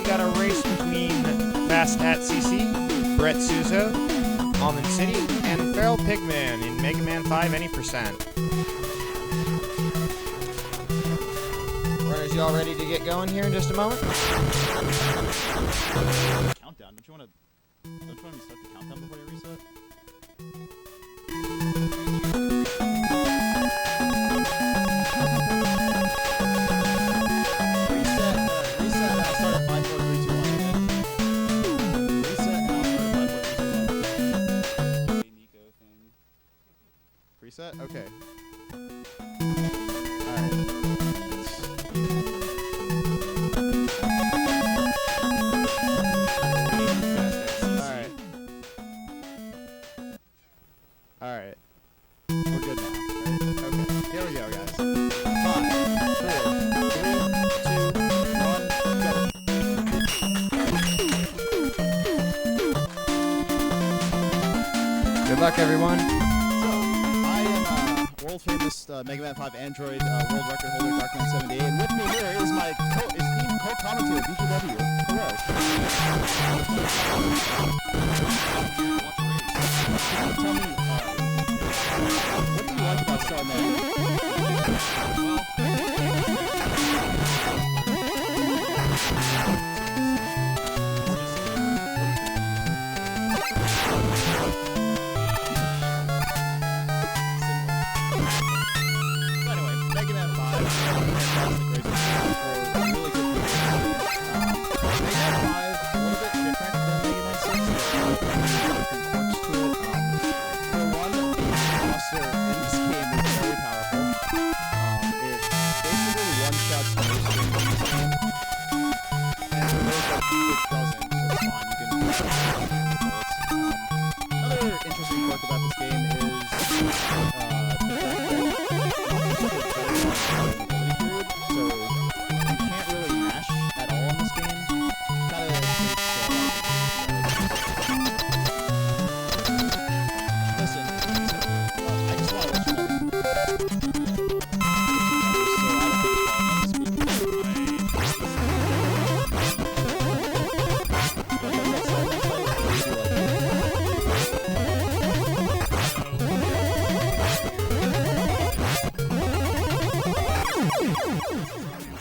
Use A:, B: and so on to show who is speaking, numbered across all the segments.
A: Got a race between Fastatcc, BrettSuzo, AlmondCity, and FeralPigman in Mega Man 5 any %. Runners, you all ready to get going here in just a moment?
B: Countdown. Don't you want me to start the countdown before you reset? Reset? Okay. Alright. Alright. We're good now, right? Okay. Here we go, guys. 5, 4, 3, 2, 1, go.
A: Good luck, everyone.
B: World-famous Mega Man 5 Android world record holder Darkman78, and with me here is my esteemed co-commentator BGW. Hello. Tell me, what do you like about Star Mega? Another interesting quirk about this game is so you can't really mash at all in this game. Kind of listen, I just want to let you know.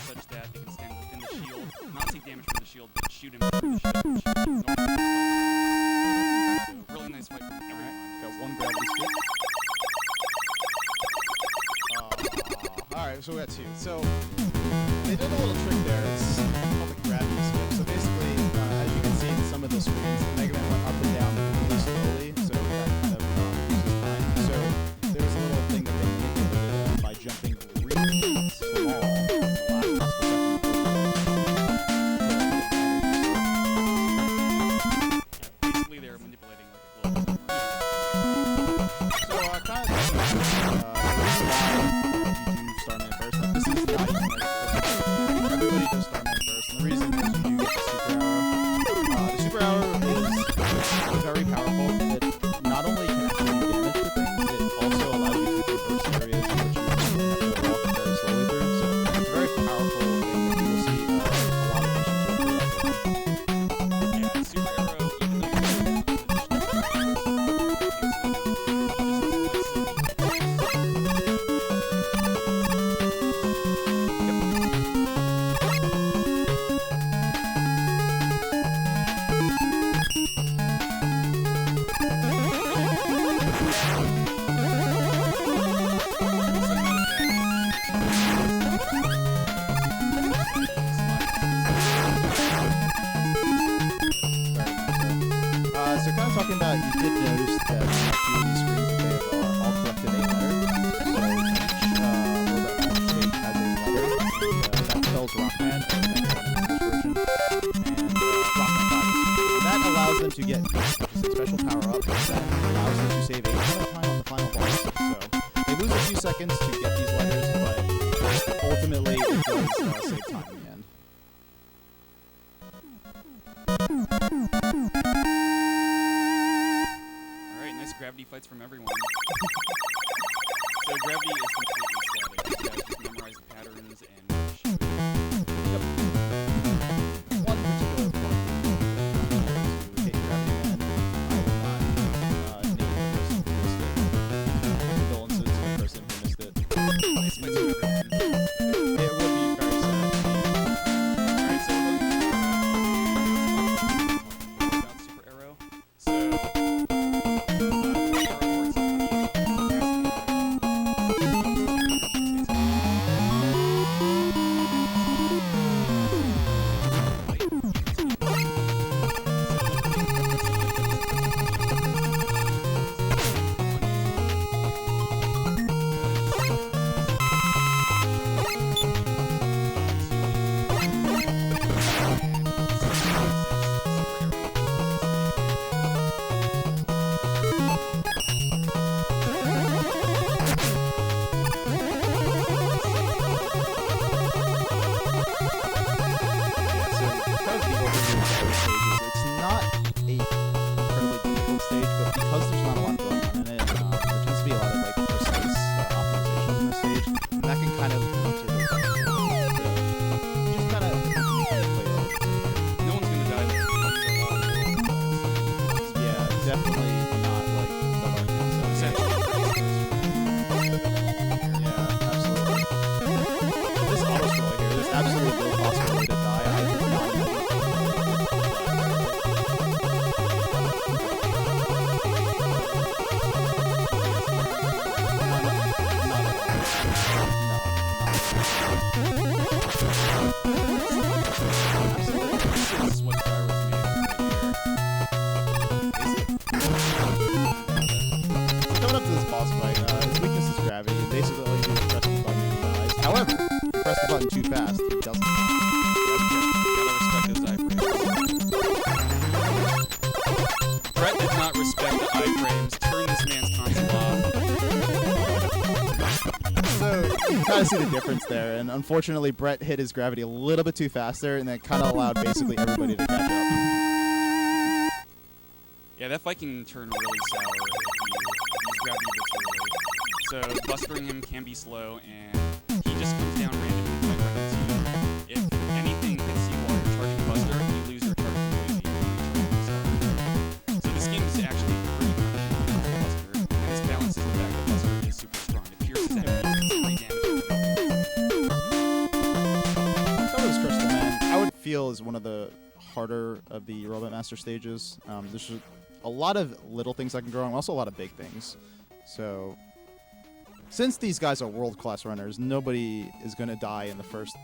C: Such that they can stand within the shield, not take damage from the shield, but shoot him from the shield. Really nice fight from everyone.
B: Got one gravity skip. Alright, so we got two. So, they did a little trick there. It's called the gravity skip. So basically, as you can see in some of the screens, the Mega Man went up and down really slowly, so that kind of loses time. So, there's a little thing that they manipulated by jumping really small.
C: Basically, they're manipulating like a global.
B: So, kind of, you do Starman first. Like, this is the item, right? Everybody does Starman first, and the reason is you get the super arrow. The super arrow is very powerful. It not only can actually do damage to things, it also allows you to traverse areas which you have to walk very slowly through. So, it's a very powerful thing that you'll see a lot of missions go through.
C: Yeah, super arrow, even though you're
B: So kind of talking about, you did notice that a few of these screens that they have all collected a letter. So each robot stage has a letter. That spells Rockman, and that's one in the English version. And Rockman 5. That allows them to get a special power-up that allows them to save a ton of time on the final boss. So they lose a few seconds to get these letters, but ultimately it does save time in the end.
C: Alright, nice gravity fights from everyone. So gravity is completely static. You guys just memorize the patterns and shoot.
B: One particular point to hit gravity man, I will not name the person who missed it. Condolences to the person who missed it.
C: This might seem everyone.
B: It would be very sad.
C: Alright, so we're going to about Super Arrow. So, Super Arrow works on
B: button too fast, it doesn't.
C: Gotta respect those iframes. Brett did not respect the iframes. Turn this man's console off.
B: So you kind of see the difference there, and unfortunately Brett hit his gravity a little bit too fast there, and that kind of allowed basically everybody to catch up.
C: Yeah, that fight can turn really sour if you use gravity a bit too early. So bustering him can be slow, and he just comes down randomly by running to you. If anything hits you while you're charging Buster, you lose your charge completely and you charge Buster. So this game is actually pretty punishing for Buster, and this balances the fact that Buster is super strong. It pierces enemies, it's 3 damage.
B: This Crystal Man, I would feel is one of the harder of the Robot Master stages. There's a lot of little things that can go wrong, also a lot of big things. So since these guys are world-class runners, nobody is going to die in the first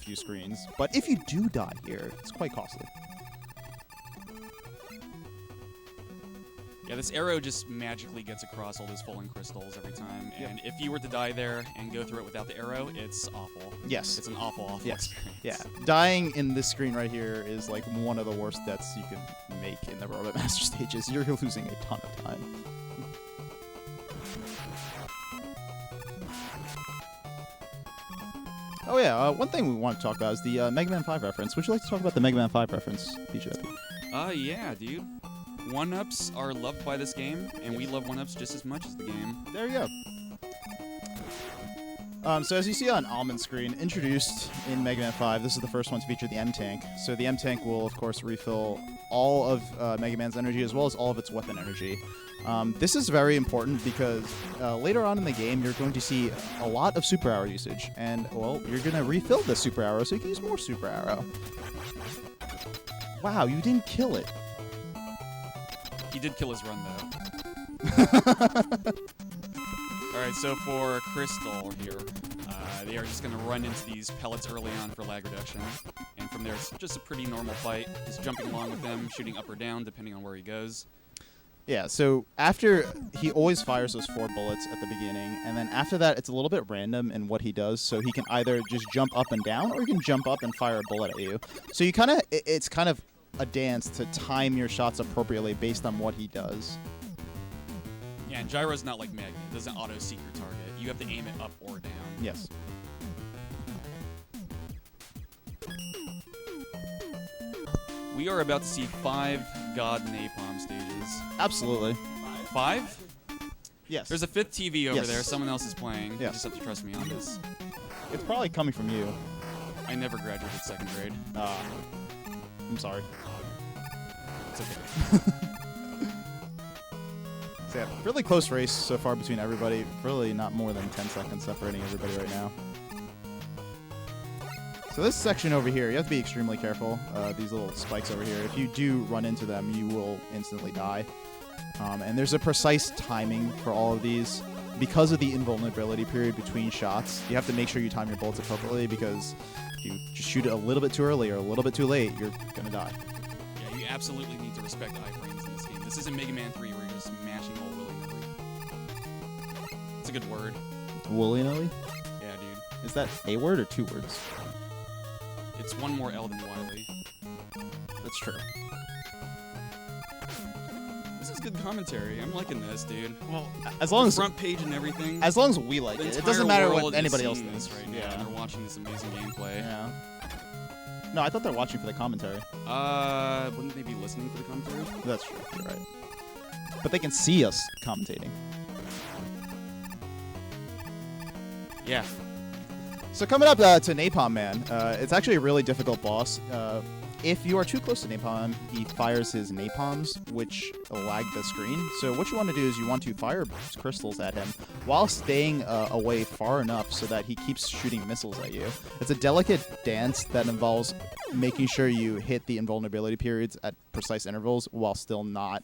B: few screens. But if you do die here, it's quite costly.
C: Yeah, this arrow just magically gets across all those falling crystals every time, and if you were to die there and go through it without the arrow, it's awful.
B: Yes.
C: It's an awful experience.
B: Yeah. Dying in this screen right here is like one of the worst deaths you can make in the Robot Master stages. You're losing a ton of time. Oh yeah, one thing we want to talk about is the Mega Man 5 reference. Would you like to talk about the Mega Man 5 reference, PJ?
C: Yeah, dude. 1-ups are loved by this game, and we love 1-ups just as much as the game.
B: There you go. So as you see on Almond screen, introduced in Mega Man 5, this is the first one to feature the M-Tank. So the M-Tank will, of course, refill all of Mega Man's energy as well as all of its weapon energy. This is very important because later on in the game, you're going to see a lot of Super Arrow usage. And, well, you're going to refill the Super Arrow so you can use more Super Arrow. Wow, you didn't kill it.
C: He did kill his run, though. Alright, so for Crystal here, they are just going to run into these pellets early on for lag reduction. And from there, it's just a pretty normal fight. Just jumping along with them, shooting up or down, depending on where he goes.
B: Yeah, so after, he always fires those 4 bullets at the beginning, and then after that, it's a little bit random in what he does, so he can either just jump up and down, or he can jump up and fire a bullet at you. So you kind of, it's kind of a dance to time your shots appropriately based on what he does.
C: Yeah, and Gyro's not like Magnet. It doesn't auto-seek your target. You have to aim it up or down.
B: Yes.
C: We are about to see 5 God Napalm stages.
B: Absolutely.
C: 5?
B: Yes.
C: There's a 5th TV over
B: Yes.
C: there. Someone else is playing. You
B: Yes.
C: just have to trust me on this.
B: It's probably coming from you.
C: I never graduated 2nd grade.
B: I'm sorry.
C: It's okay.
B: So yeah, really close race so far between everybody. Really not more than 10 seconds separating everybody right now. So this section over here, you have to be extremely careful. These little spikes over here. If you do run into them, you will instantly die. And there's a precise timing for all of these. Because of the invulnerability period between shots, you have to make sure you time your bullets appropriately, because if you just shoot it a little bit too early or a little bit too late, you're going to die.
C: Yeah, you absolutely need to respect iframes in this game. This isn't Mega Man 3 where you're just mashing all willy-nilly. It's a good word.
B: Willy-nilly?
C: Yeah, dude.
B: Is that a word or 2 words?
C: It's one more L than Wily.
B: That's true.
C: This is good commentary. I'm liking this, dude.
B: Well, as long as
C: Front page and everything.
B: as long as we like
C: The
B: it, it
C: entire
B: doesn't matter
C: world
B: what
C: is
B: anybody else
C: seeing
B: thinks
C: this right now.
B: Yeah.
C: And they're watching this amazing gameplay.
B: Yeah. No, I thought they're watching for the commentary.
C: Wouldn't they be listening for the commentary?
B: That's true. You're right. But they can see us commentating.
C: Yeah.
B: So coming up to Napalm Man, it's actually a really difficult boss. If you are too close to Napalm, he fires his napalms, which lag the screen. So what you want to do is you want to fire crystals at him while staying away far enough so that he keeps shooting missiles at you. It's a delicate dance that involves making sure you hit the invulnerability periods at precise intervals while still not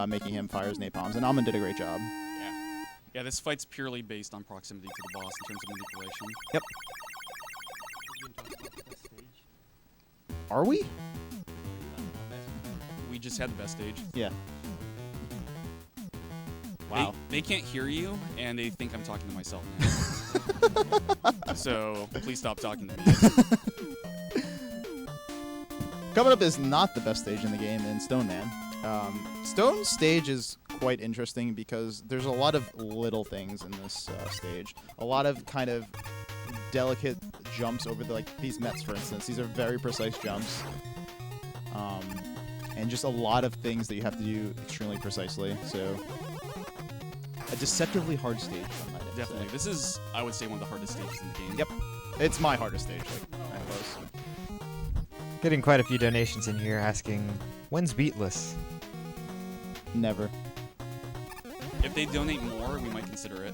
B: making him fire his napalms. And Almond did a great job.
C: Yeah. Yeah, this fight's purely based on proximity to the boss in terms of manipulation.
B: Yep. Are we?
C: We just had the best stage.
B: Yeah. Wow.
C: They can't hear you, and they think I'm talking to myself now. So please stop talking to me.
B: Coming up is not the best stage in the game in Stone Man. Stone's stage is quite interesting because there's a lot of little things in this stage. A lot of kind of delicate jumps over these Mets, for instance. These are very precise jumps. And just a lot of things that you have to do extremely precisely. So a deceptively hard stage, I might
C: Definitely.
B: say.
C: This is, I would say, one of the hardest stages in the game.
B: Yep. It's my hardest stage. I was.
A: Getting quite a few donations in here asking, when's Beatless?
B: Never.
C: If they donate more, we might consider it.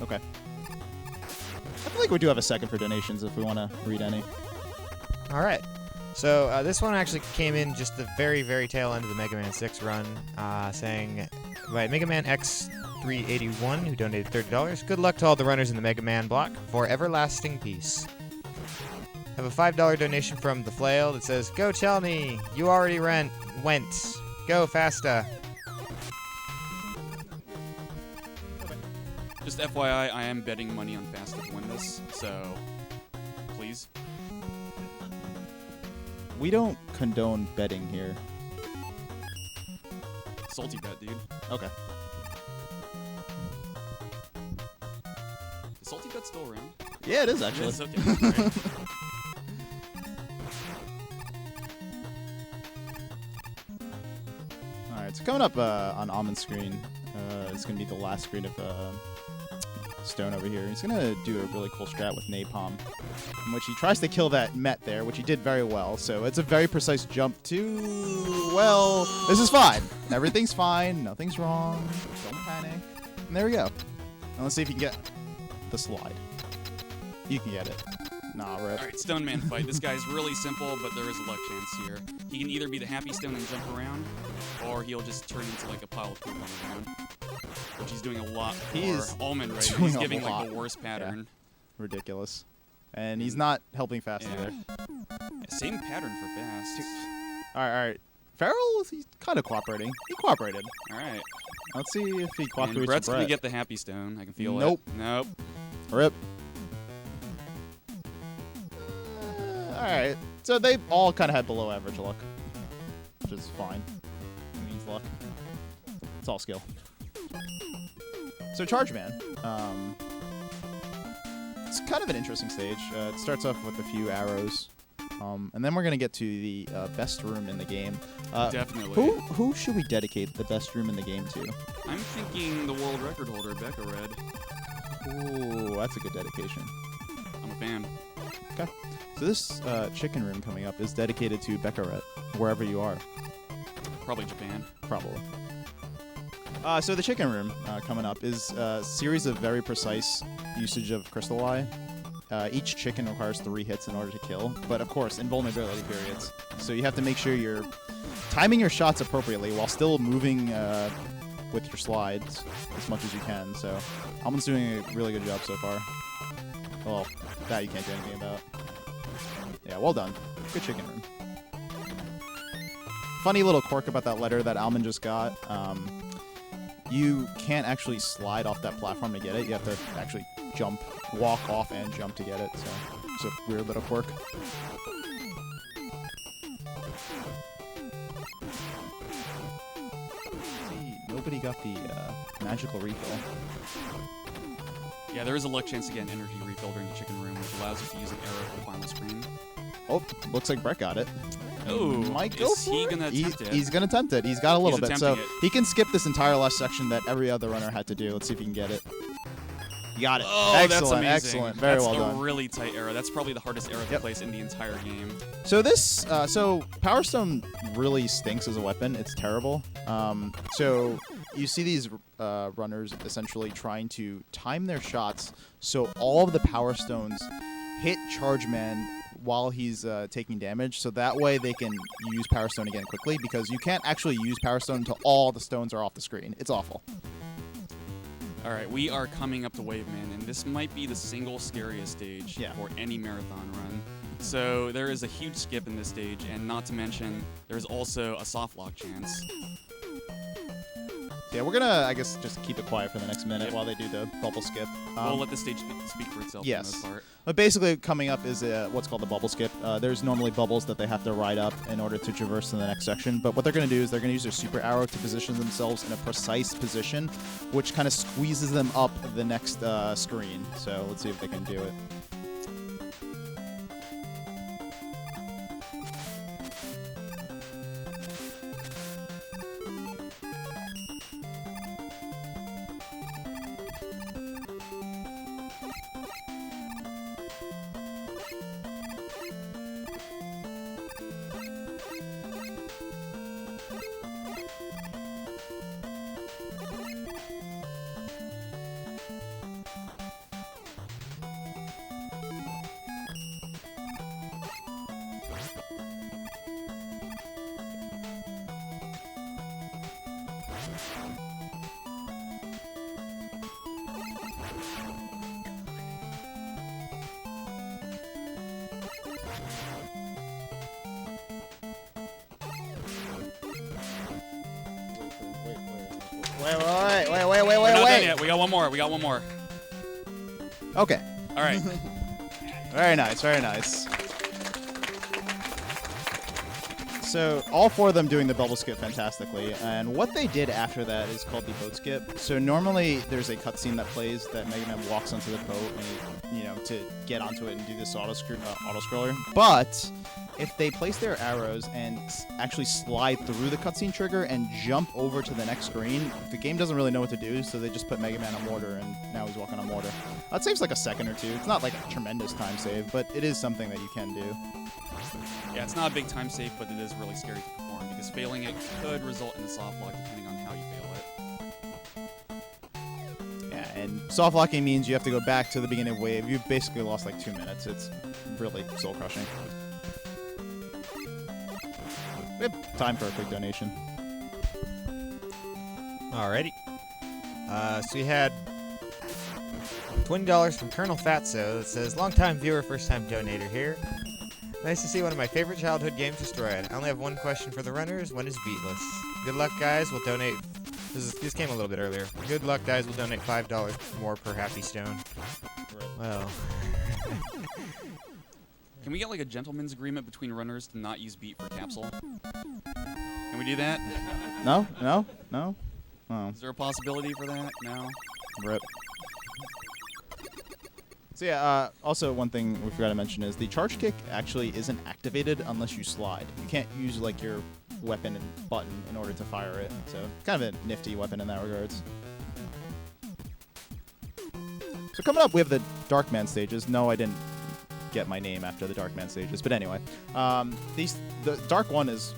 B: Okay. I feel like we do have a second for donations if we want to read any.
A: All right. So this one actually came in just the very, very tail end of the Mega Man 6 run, saying by Mega Man X381, who donated $30. Good luck to all the runners in the Mega Man block for everlasting peace. Have a $5 donation from The Flail that says, "Go tell me, you already went. Go Fasta."
C: Just FYI, I am betting money on Fasta to win this, so please.
B: We don't condone betting here.
C: Salty bet, dude.
B: Okay.
C: Is Salty bet still around?
B: Yeah, it is actually.
C: Yes, okay. Right.
B: Alright, so coming up on Almond's screen, it's going to be the last screen of Stone over here. He's going to do a really cool strat with Napalm, in which he tries to kill that Met there, which he did very well. So it's a very precise jump to, well, this is fine. Everything's fine. Nothing's wrong. Don't panic. And there we go. And let's see if you can get the slide. You can get it. Nah, rip.
C: Alright, Stone Man fight. This guy's really simple, but there is a luck chance here. He can either be the Happy Stone and jump around, or he'll just turn into like a pile of poop on the ground. Which he's doing a lot for
B: He's
C: Almond right now.
B: doing
C: He's
B: a
C: giving like
B: lot.
C: the worst pattern.
B: Ridiculous. And he's not helping fast
C: Yeah.
B: either.
C: Yeah, same pattern for fast.
B: Alright. Feral, he's kind of cooperating. He cooperated.
C: Alright.
B: Let's see if he
C: And
B: cooperates
C: Brett's
B: with
C: gonna
B: Brett.
C: get the Happy Stone. I can feel
B: Nope.
C: it. Nope.
B: Rip. Alright. So they all kind of had below average luck. Which is fine. It means luck. It's all skill. So Charge Man. It's kind of an interesting stage. It starts off with a few arrows. And then we're going to get to the best room in the game.
C: Definitely.
B: Who should we dedicate the best room in the game to?
C: I'm thinking the world record holder, Becca Red.
B: Ooh, that's a good dedication.
C: I'm a fan.
B: Okay. So this chicken room coming up is dedicated to Bekaret, wherever you are.
C: Probably Japan.
B: Probably. So the chicken room coming up is a series of very precise usage of Crystal Eye. Each chicken requires 3 hits in order to kill, but of course, invulnerability periods. So you have to make sure you're timing your shots appropriately while still moving with your slides as much as you can. So Almond's doing a really good job so far. Well, that you can't do anything about. Yeah, well done. Good chicken room. Funny little quirk about that letter that Almond just got. You can't actually slide off that platform to get it. You have to actually jump, walk off and jump to get it. So it's a weird little quirk. See, nobody got the magical refill.
C: Yeah, there is a luck chance to get an energy refill during the chicken room, which allows you to use an arrow for the final screen.
B: Oh, looks like Brett got it.
C: Oh,
B: might go
C: is he
B: for
C: gonna
B: it.
C: attempt it?
B: He's gonna attempt it. He's got a little
C: He's
B: bit, so
C: attempting it.
B: he can skip this entire last section that every other runner had to do. Let's see if he can get it. You got it.
C: Oh,
B: excellent,
C: that's amazing.
B: excellent. Very
C: that's
B: well
C: a
B: done.
C: really tight arrow. That's probably the hardest arrow to place in the entire game.
B: So this, so Power Stone really stinks as a weapon. It's terrible. So you see these runners essentially trying to time their shots so all of the Power Stones hit Charge Man while he's taking damage, so that way they can use Power Stone again quickly, because you can't actually use Power Stone until all the stones are off the screen. It's awful.
C: All right, we are coming up to Waveman, and this might be the single scariest stage for any marathon run. So there is a huge skip in this stage, and not to mention, there's also a soft lock chance.
B: Yeah, we're gonna, I guess, just keep it quiet for the next minute while they do the bubble skip.
C: We'll let the stage speak for itself for the most part.
B: But basically, coming up is what's called the bubble skip. There's normally bubbles that they have to ride up in order to traverse to the next section. But what they're going to do is they're going to use their super arrow to position themselves in a precise position, which kind of squeezes them up the next screen. So let's see if they can do it. Wait.
C: We're not done yet. We got one more. We got one more.
B: Okay.
C: All right.
B: Very nice, very nice. So all 4 of them doing the bubble skip fantastically, and what they did after that is called the boat skip. So normally there's a cutscene that plays that Mega Man walks onto the boat, and you know, to get onto it and do this auto scroller. But if they place their arrows and actually slide through the cutscene trigger and jump over to the next screen, the game doesn't really know what to do, so they just put Mega Man on water, and now he's walking on water. That saves like a second or two. It's not like a tremendous time save, but it is something that you can do.
C: Yeah, it's not a big time save, but it is really scary to perform, because failing it could result in a soft lock depending on how you fail it.
B: Yeah, and soft locking means you have to go back to the beginning of wave. You've basically lost like 2 minutes. It's really soul crushing. We have time for a quick donation.
A: Alrighty. So we had $20 from Colonel Fatso that says, "Long-time viewer, first-time donator here. Nice to see one of my favorite childhood games destroyed. I only have one question for the runners. When is beatless? Good luck, guys. We'll donate." This came a little bit earlier. Good luck, guys. We'll donate $5 more per happy stone. Well.
C: Can we get like a gentleman's agreement between runners to not use beat for capsule? Can we do that?
B: No? Oh.
C: Is there a possibility for that? No.
B: Rip. So yeah, also one thing we forgot to mention is the charge kick actually isn't activated unless you slide. You can't use like your weapon and button in order to fire it. So kind of a nifty weapon in that regards. So coming up, we have the Darkman stages. No, I didn't get my name after the Darkman stages, but anyway, the Dark one is.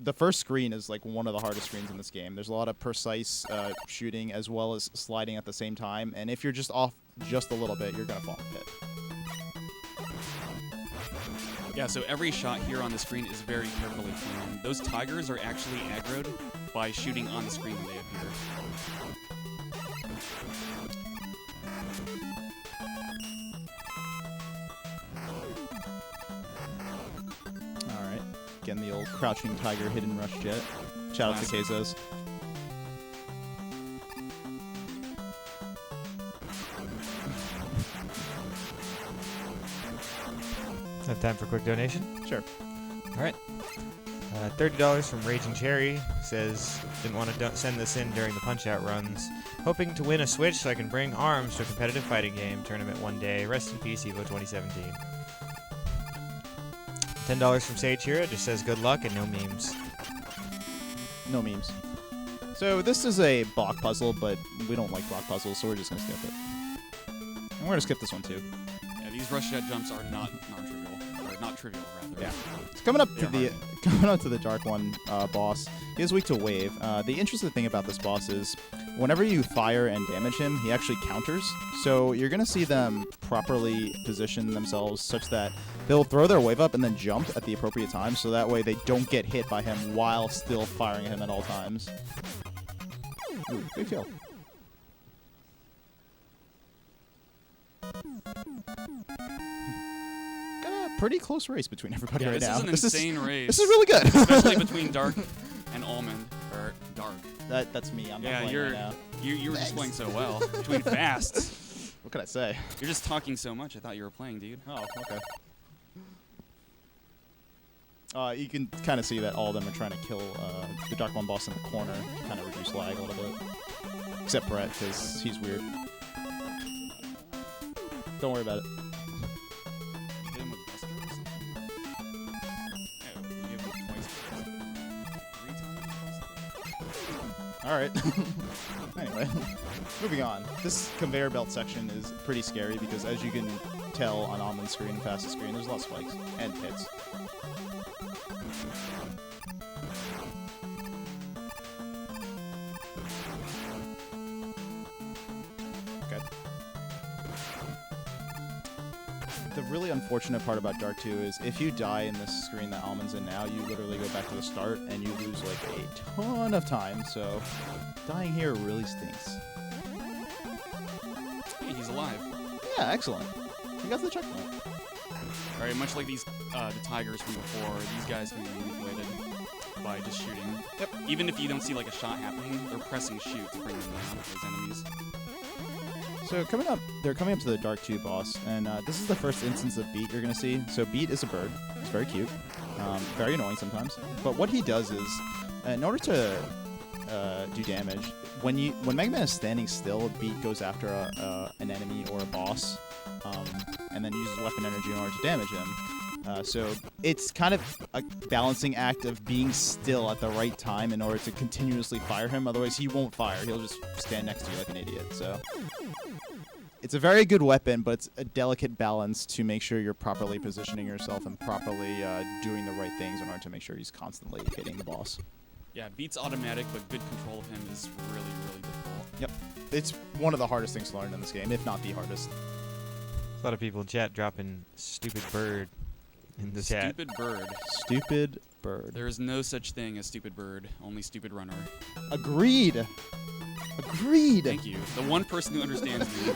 B: The first screen is like one of the hardest screens in this game. There's a lot of precise shooting as well as sliding at the same time, and if you're just off just a little bit, you're gonna fall in the pit.
C: Yeah, so every shot here on the screen is very carefully planned. Those tigers are actually aggroed by shooting on the screen when they appear.
B: Alright. Getting the old crouching tiger hidden rush jet. Shout out to Kezos.
A: Have time for a quick donation?
B: Sure.
A: All right. $30 from Raging Cherry says, didn't want to send this in during the Punch-Out runs. Hoping to win a Switch so I can bring ARMS to a competitive fighting game tournament one day. Rest in peace, EVO 2017. $10 from Sage Hero just says good luck and no memes.
B: No memes. So this is a block puzzle, but we don't like block puzzles, so we're just going to skip it. And we're going to skip this one too.
C: Yeah, these rush jet jumps are not non-trivial, or not trivial rather.
B: Yeah. It's coming up to the Dark One boss. He is weak to wave. The interesting thing about this boss is whenever you fire and damage him, he actually counters. So you're going to see them properly position themselves such that they'll throw their wave up and then jump at the appropriate time, so that way they don't get hit by him while still firing at him at all times. Ooh, big kill. Got a pretty close race between everybody right now.
C: This is an insane race.
B: This is really good.
C: Especially between Dark and Almond. Or Dark.
B: That's me. I'm not playing right now.
C: You were just playing so well. Between Fast.
B: What can I say?
C: You're just talking so much. I thought you were playing, dude.
B: Oh, okay. You can kind of see that all of them are trying to kill the Dark One boss in the corner, kind of reduce lag a little bit. Except Brett, because he's weird. Don't worry about it.
C: Hit him with Buster or something? Yeah, you hit him twice. 3 times?
B: Alright. Anyway, moving on. This conveyor belt section is pretty scary because, as you can tell on Almond's screen and Fast's screen, there's a lot of spikes and pits. Okay. The really unfortunate part about Dark 2 is if you die in this screen that Almond's in now, you literally go back to the start and you lose like a ton of time, so dying here really stinks.
C: Hey, he's alive.
B: Yeah, excellent. You got the checkpoint.
C: Alright, much like these the tigers from before, these guys can be manipulated by just shooting.
B: Yep.
C: Even if you don't see like a shot happening, they're pressing shoot to bring them down, those enemies.
B: So they're coming up to the Dark 2 boss, and this is the first instance of Beat you're going to see. So Beat is a bird. It's very cute. Very annoying sometimes. But what he does is, in order to do damage, when Mega Man is standing still, Beat goes after an enemy or a boss, and then uses weapon energy in order to damage him. So it's kind of a balancing act of being still at the right time in order to continuously fire him. Otherwise, he won't fire. He'll just stand next to you like an idiot. So it's a very good weapon, but it's a delicate balance to make sure you're properly positioning yourself and properly doing the right things in order to make sure he's constantly hitting the boss.
C: Yeah, Beat's automatic, but good control of him is really, really difficult.
B: Yep. It's one of the hardest things to learn in this game, if not the hardest.
A: A lot of people in chat dropping stupid bird in the chat.
C: Stupid bird.
B: Stupid bird.
C: There is no such thing as stupid bird, only stupid runner.
B: Agreed. Agreed.
C: Thank you. The one person who understands me.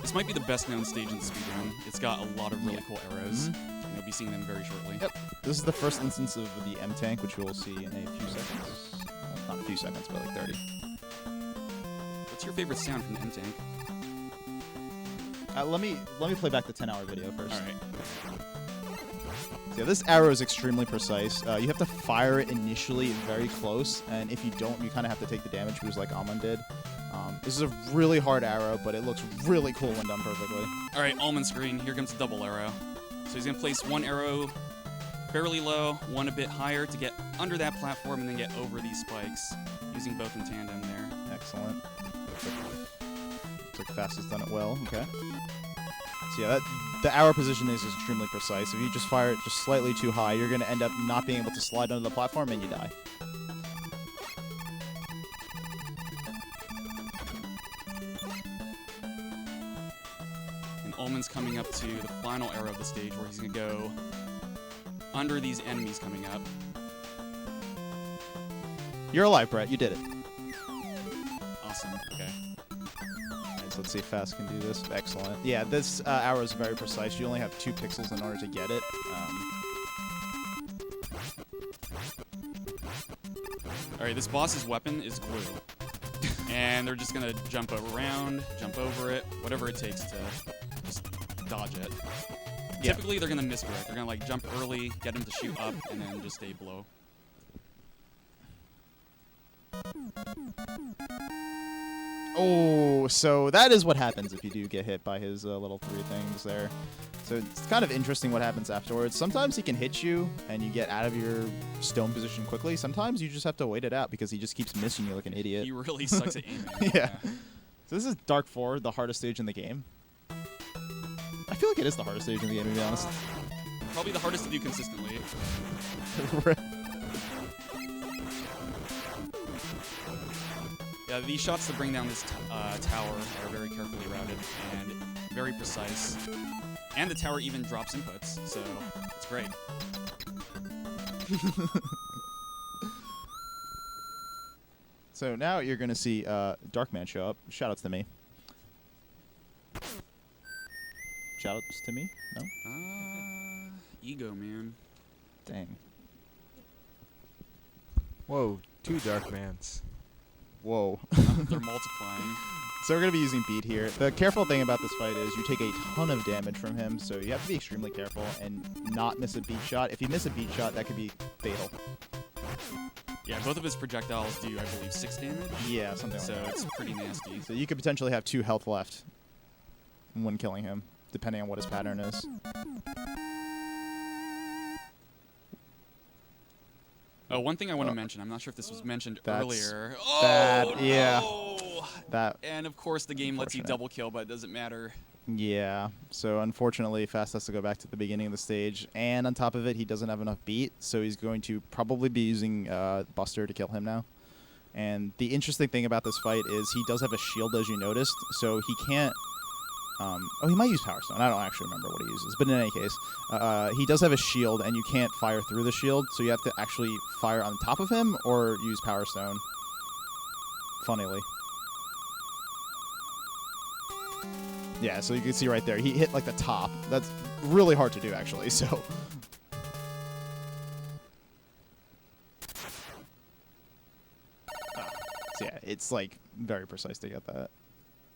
C: This might be the best known stage in the speedrun. It's got a lot of really cool arrows, and you'll be seeing them very shortly.
B: Yep. This is the first instance of the M tank, which we'll see in a few seconds. Well, not a few seconds, but like 30.
C: What's your favorite sound from the M tank?
B: Let me play back the 10-hour video first.
C: All right.
B: Yeah, this arrow is extremely precise. You have to fire it initially very close, and if you don't, you kind of have to take the damage, because like Almond did. This is a really hard arrow, but it looks really cool when done perfectly.
C: All right, Almond screen. Here comes the double arrow. So he's going to place one arrow fairly low, one a bit higher to get under that platform and then get over these spikes, using both in tandem there.
B: Excellent. Looks like Fast has done it well. Okay. So yeah, the arrow position is extremely precise. If you just fire it just slightly too high, you're going to end up not being able to slide under the platform and you die.
C: And Almond's coming up to the final arrow of the stage where he's going to go under these enemies coming up.
B: You're alive, Brett. You did it.
C: Awesome. Okay.
B: Nice. Let's see if Fast can do this. Excellent. Yeah, this arrow is very precise. You only have 2 pixels in order to get it.
C: All right, this boss's weapon is glue. And they're just going to jump around, jump over it, whatever it takes to just dodge it.
B: Yeah.
C: Typically, they're going to misdirect. They're going to like jump early, get him to shoot up, and then just stay below.
B: Oh, so that is what happens if you do get hit by his little 3 things there. So it's kind of interesting what happens afterwards. Sometimes he can hit you and you get out of your stone position quickly. Sometimes you just have to wait it out because he just keeps missing you like an idiot.
C: He really sucks at aiming.
B: Yeah. So this is Dark 4, the hardest stage in the game. I feel like it is the hardest stage in the game, to be honest.
C: Probably the hardest to do consistently. Yeah, these shots to bring down this tower are very carefully routed and very precise. And the tower even drops inputs, so it's great.
B: So now you're going to see Darkman show up. Shoutouts to me. Shoutouts to me? No?
C: Ego, man.
B: Dang.
A: Whoa, 2 Darkmans.
B: Whoa.
C: They're multiplying.
B: So we're going to be using Beat here. The careful thing about this fight is you take a ton of damage from him, so you have to be extremely careful and not miss a beat shot. If you miss a beat shot, that could be fatal.
C: Yeah, both of his projectiles do, I believe, 6 damage.
B: Yeah, something like
C: So
B: that.
C: it's pretty nasty.
B: So you could potentially have 2 health left when killing him, depending on what his pattern is.
C: Oh, one thing I want to mention. I'm not sure if this was mentioned
B: That's
C: earlier.
B: bad,
C: Oh,
B: yeah.
C: no!
B: That,
C: And of course, the game lets you
B: Unfortunate.
C: double kill, but it doesn't matter.
B: yeah. So unfortunately, Fast has to go back to the beginning of the stage, and on top of it, he doesn't have enough beat, so he's going to probably be using Buster to kill him now. And the interesting thing about this fight is he does have a shield, as you noticed, so he can't... oh, he might use Power Stone. I don't actually remember what he uses. But in any case, he does have a shield, and you can't fire through the shield, so you have to actually fire on top of him or use Power Stone. Funnily. Yeah, so you can see right there, he hit like the top. That's really hard to do, actually, so... So yeah, it's like very precise to get that.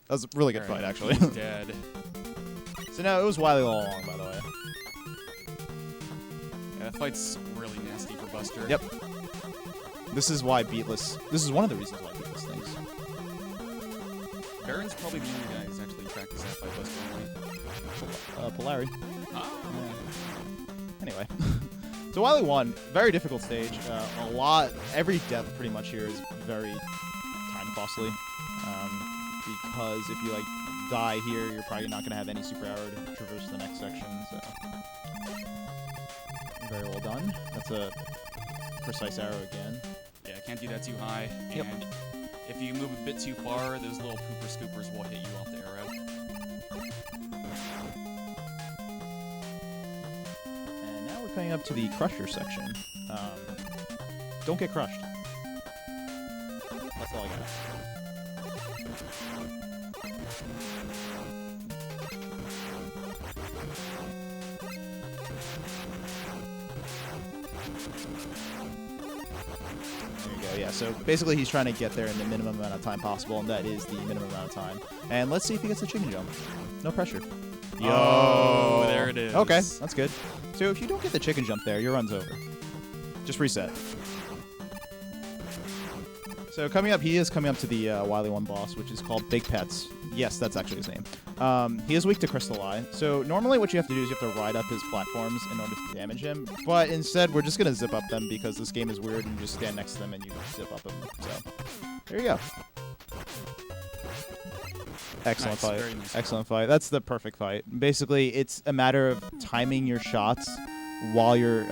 B: That was a really good fight, actually.
C: He's dead.
B: So no, it was Wily all along, by the way.
C: Yeah, that fight's really nasty for Buster.
B: Yep. This is why Beatless... This is one of the reasons why Beatless stinks.
C: Baron's probably the only guy who's actually practiced that fight Buster only.
B: Polari.
C: Oh.
B: Anyway. So Wily won. Very difficult stage. A lot... Every death pretty much here is very time costly. Because if you, like, die here, you're probably not going to have any super arrow to traverse the next section, so... Very well done. That's a precise arrow again.
C: Yeah, can't do that too high.
B: Yep.
C: And if you move a bit too far, those little pooper scoopers will hit you off the arrow.
B: And now we're coming up to the Crusher section. Don't get crushed. That's all I got. There you go, yeah, so basically he's trying to get there in the minimum amount of time possible, and that is the minimum amount of time. And let's see if he gets the chicken jump. No pressure.
C: Oh, there it is.
B: Okay, that's good. So if you don't get the chicken jump there, your run's over. Just reset. So coming up, he is coming up to the Wily 1 boss, which is called Big Pets. Yes, that's actually his name. He is weak to Crystal Eye. So normally what you have to do is you have to ride up his platforms in order to damage him. But instead, we're just going to zip up them because this game is weird and you just stand next to them and you zip up them. So there you go. Excellent fight.
C: Very nice.
B: Excellent fight. That's the perfect fight. Basically, it's a matter of timing your shots while you're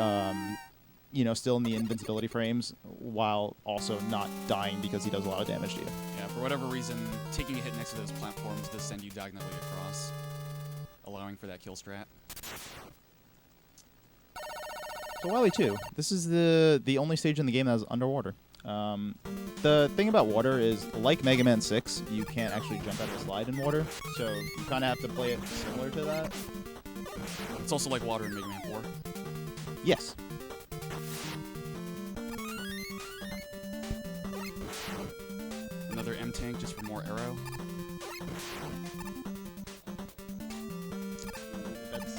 B: still in the invincibility frames while also not dying because he does a lot of damage to you.
C: Yeah, for whatever reason, taking a hit next to those platforms does send you diagonally across, allowing for that kill strat.
B: So Wily 2, this is the only stage in the game that is underwater. The thing about water is, like Mega Man 6, you can't actually jump out of a slide in water, so you kind of have to play it similar to that.
C: It's also like water in Mega Man 4.
B: Yes.
C: Another M tank just for more arrow.
B: That's...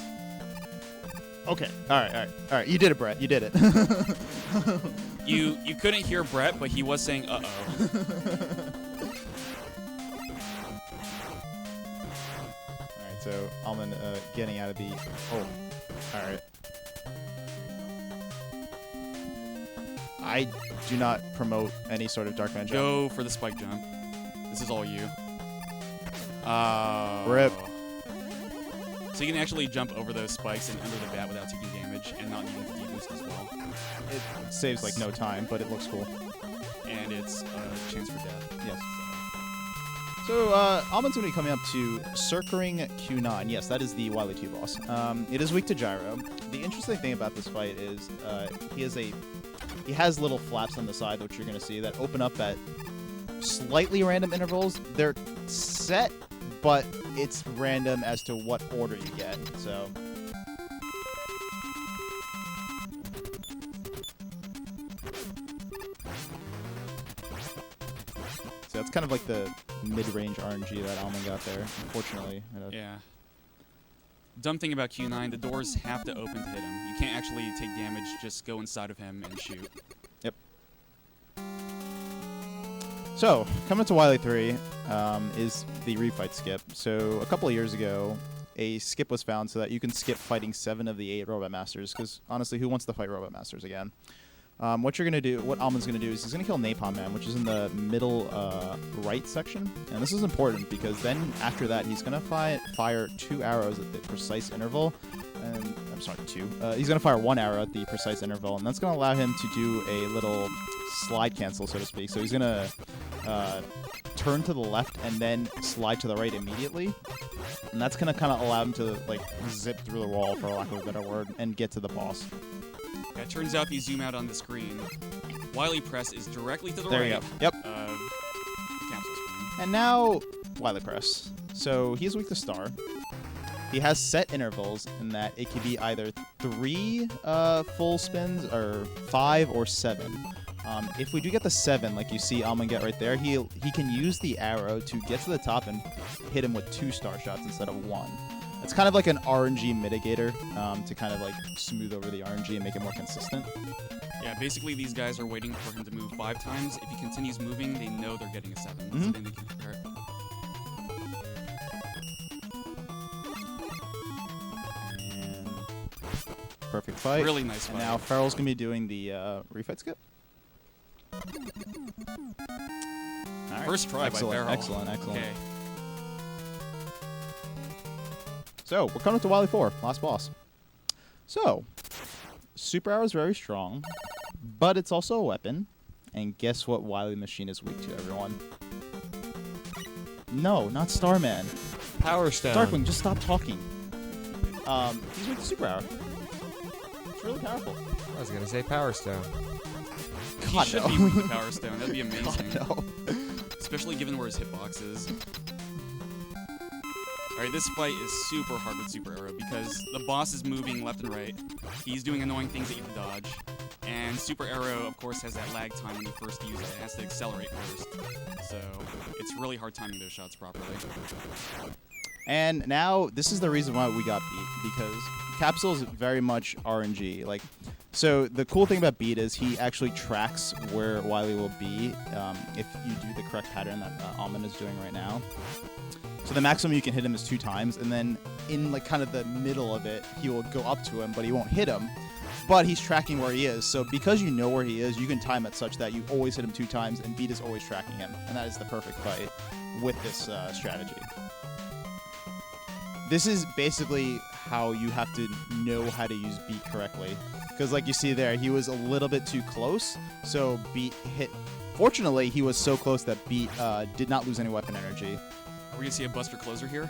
B: Okay. All right. You did it, Brett. You did it.
C: You couldn't hear Brett, but he was saying uh-oh.
B: Alright, so Almond getting out of the... Oh, alright. I do not promote any sort of Dark Man jump.
C: Go for the spike jump. This is all you.
B: Rip.
C: So you can actually jump over those spikes and under the bat without taking damage and not needing to deboost as well.
B: It saves like no time, but it looks cool.
C: And it's a chance for death.
B: Yes. So, Almond's going to be coming up to Circling Q9. Yes, that is the Wily 2 boss. It is weak to gyro. The interesting thing about this fight is he has little flaps on the side, which you're going to see, that open up at slightly random intervals. They're set, but it's random as to what order you get. So that's kind of like the mid-range RNG that Almond got there, unfortunately.
C: Yeah. Dumb thing about Q9, the doors have to open to hit him. You can't actually take damage, just go inside of him and shoot.
B: Yep. So, coming to Wily 3 is the refight skip. So, a couple of years ago, a skip was found so that you can skip fighting 7 of the 8 Robot Masters, because honestly, who wants to fight Robot Masters again? What Almond's going to do is he's going to kill Napalm Man, which is in the middle right section. And this is important because then after that, he's going to fire 2 arrows at the precise interval. And I'm sorry, 2. He's going to fire 1 arrow at the precise interval, and that's going to allow him to do a little slide cancel, so to speak. So he's going to turn to the left and then slide to the right immediately. And that's going to kind of allow him to like zip through the wall, for lack of a better word, and get to the boss.
C: Yeah, it turns out if you zoom out on the screen, Wily Press is directly to the
B: There
C: right.
B: you go. Yep.
C: Of the capsule screen.
B: And now, Wily Press. So he's weak to Star. He has set intervals in that it could be either 3 full spins, or 5 or 7. If we do get the 7, like you see Almond get right there, he can use the arrow to get to the top and hit him with 2 star shots instead of 1. It's kind of like an RNG mitigator to kind of like smooth over the RNG and make it more consistent.
C: Yeah, basically these guys are waiting for him to move 5 times. If he continues moving, they know they're getting a 7. So then they can compare it.
B: And perfect fight.
C: Really nice fight.
B: And now Feral's going to be doing the refight skip. All right.
C: First try by Feral.
B: Excellent.
C: Okay.
B: So, we're coming up to Wily 4, last boss. So, Super Arrow is very strong, but it's also a weapon. And guess what Wily Machine is weak to, everyone? No, not Starman.
A: Power Stone.
B: Darkwing, just stop talking. He's weak to Super Arrow. It's really powerful.
A: I was going to say Power Stone.
C: He
B: God,
C: should
B: no.
C: be weak to Power Stone. That'd be amazing.
B: God, no.
C: Especially given where his hitbox is. Alright, this fight is super hard with Super Arrow because the boss is moving left and right. He's doing annoying things that you can dodge. And Super Arrow, of course, has that lag time when you first use it. It has to accelerate first. So, it's really hard timing those shots properly.
B: And now this is the reason why we got beat, because Capsule is very much RNG. Like, so the cool thing about beat is he actually tracks where Wily will be if you do the correct pattern that Almond is doing right now. So the maximum you can hit him is 2 times, and then in like kind of the middle of it, he will go up to him, but he won't hit him. But he's tracking where he is. So because you know where he is, you can time it such that you always hit him 2 times, and beat is always tracking him. And that is the perfect fight with this strategy. This is basically how you have to know how to use beat correctly. Because like you see there, he was a little bit too close, so beat hit. Fortunately, he was so close that beat did not lose any weapon energy.
C: Are we going to see a Buster closer here?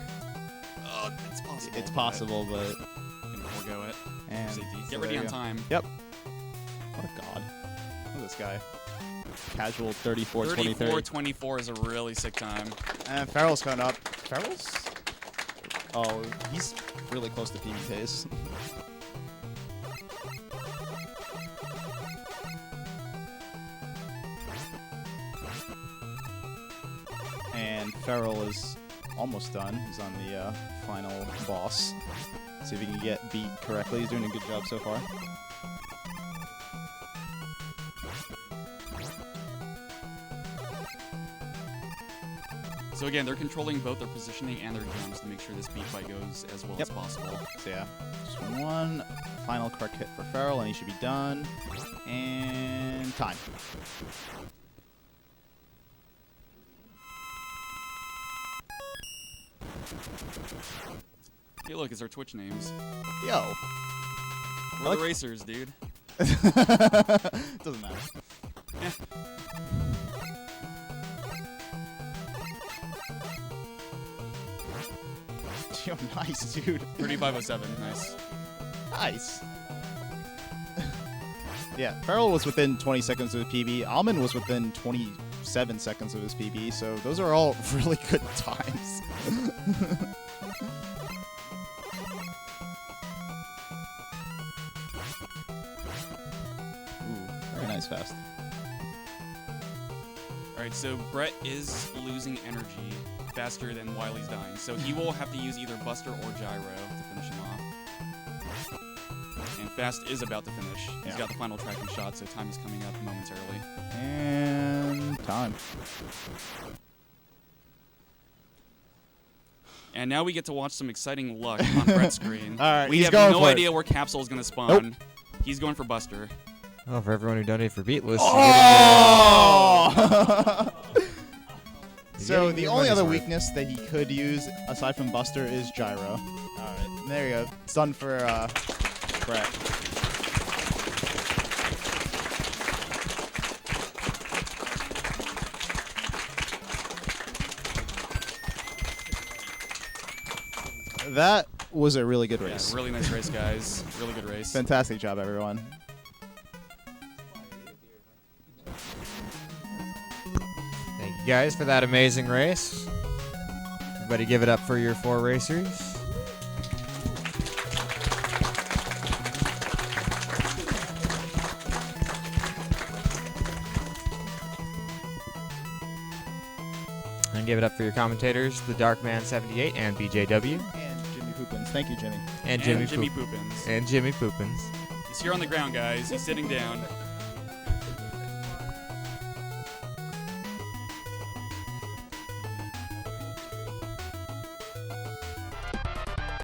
C: Oh, it's possible.
B: It's possible, but...
C: Gonna forego it.
B: And
C: Safety.
B: so
C: Get ready
B: there
C: on
B: you go.
C: time.
B: Yep. What a god. Look at this guy. Casual 34, 20, 30.
C: 34-24 is a really sick time.
B: And Feral's coming up. Feral's? Oh, he's really close to PB pace. And Feral is almost done. He's on the final boss. See if he can get beat correctly. He's doing a good job so far.
C: So again, they're controlling both their positioning and their jumps to make sure this beat fight goes as well as possible.
B: So yeah, just one final correct hit for Feral, and he should be done. And time.
C: Hey, look, it's our Twitch names.
B: Yo.
C: We're the racers, dude.
B: Doesn't matter.
C: Yeah.
B: Yo, nice, dude.
C: 3507, nice.
B: Nice. Yeah, Feral was within 20 seconds of his PB. Almond was within 27 seconds of his PB, so those are all really good times. Ooh, very nice fast.
C: Alright, so Brett is losing energy faster than Wily's dying, so he will have to use either Buster or Gyro to finish him off. And Fast is about to finish. He's got the final tracking shot, so time is coming up momentarily.
B: And time.
C: And now we get to watch some exciting luck on Brett's screen.
B: Alright,
C: we
B: he's
C: have
B: going
C: no
B: for
C: idea
B: it.
C: where Capsule is going to spawn.
B: Nope.
C: He's going for Buster.
A: Oh, for everyone who donated for Beatless.
B: Oh! So
A: getting
B: the
A: your
B: only
A: money's
B: other
A: worth.
B: weakness that he could use, aside from Buster, is Gyro. Alright, there you go. It's done for Brett. That was a really good race.
C: Yeah, really nice race, guys. Really good race.
B: Fantastic job, everyone.
A: Thank you guys for that amazing race. Everybody give it up for your 4 racers. And give it up for your commentators, the Darkman78 and BJW.
B: And Jimmy Poopins. Thank you, Jimmy.
A: And Jimmy
C: Poopins.
A: And Jimmy Poopins.
C: He's here on the ground, guys. He's sitting down.